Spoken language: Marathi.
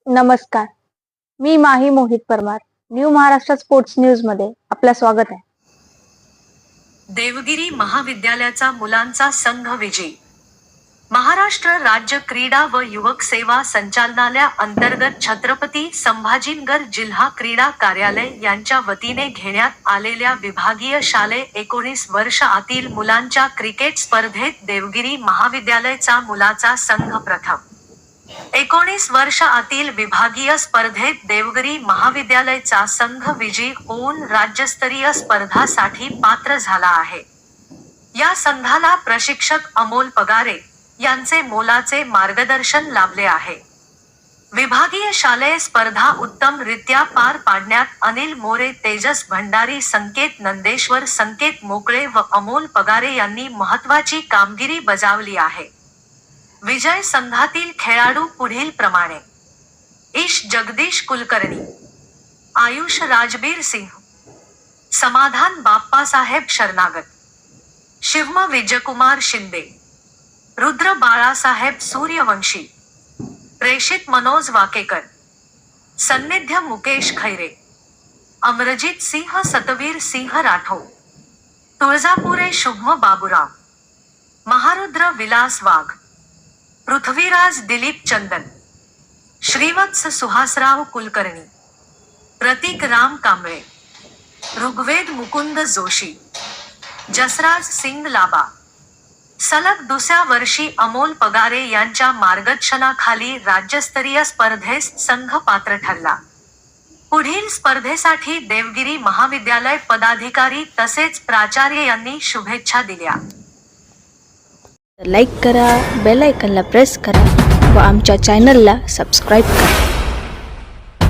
नमस्कार. मी Mahi Mohit Parmar. New Maharashtra sports news मध्ये आपलं स्वागत आहे. देवगिरी महाविद्यालयाचा मुलांचा संघ विजयी. महाराष्ट्र राज्य क्रीडा व युवक सेवा संचालनालया अंतर्गत छत्रपती संभाजीनगर जिल्हा क्रीडा कार्यालय यांच्या वतीने घेण्यात आलेल्या विभागीय शालेय 19 वर्ष आतील मुलांच्या क्रिकेट स्पर्धेत देवगिरी महाविद्यालयाचा मुलाचा संघ प्रथम. 19 वर्ष आतील विभागीय स्पर्धेत देवगिरी महाविद्यालयाचा संघ विजयी होऊन राज्यस्तरीय स्पर्धासाठी पात्र झाला आहे. या संघाला प्रशिक्षक अमोल पगारे यांचे मोलाचे मार्गदर्शन लाभले आहे. विभागीय शालेय स्पर्धा उत्तमरित्या पार पाडण्यात अनिल मोरे, तेजस भंडारी, संकेत नंदेश्वर, संकेत मोकळे व अमोल पगारे यांनी महत्त्वाची कामगिरी बजावली आहे. विजय संघातील खेळाडू पुढील प्रमाणे: ईश जगदीश कुलकर्णी, आयुष राजबीर सिंह, समाधान बाप्पासाहेब शरणागत, शिवम विजयकुमार शिंदे, रुद्र बाळासाहेब सूर्यवंशी, प्रेषित मनोज वाकेकर, सन्निध्य मुकेश खैरे, अमरजीत सिंह, सतवीर सिंह राठोड, तुळजापुरे शुभम बाबूराव, महारुद्र विलास वाघ, पृथ्वीराज दिलीप चंदन, श्रीवत्स सुहासराव कुलकर्णी, प्रतीक राम कांबळे, ऋग्वेद मुकुंद जोशी, जसराज सिंग लाबा. सलग दुसऱ्या वर्षी अमोल पगारे यांच्या मार्गदर्शनाखाली राज्यस्तरीय स्पर्धेस संघ पात्र ठरला. पुढील स्पर्धेसाठी देवगिरी महाविद्यालय पदाधिकारी तसेच प्राचार्य यांनी शुभेच्छा दिल्या. लाईक करा, बेल आयकॉनला प्रेस करा व आमच्या चॅनलला सबस्क्राईब करा.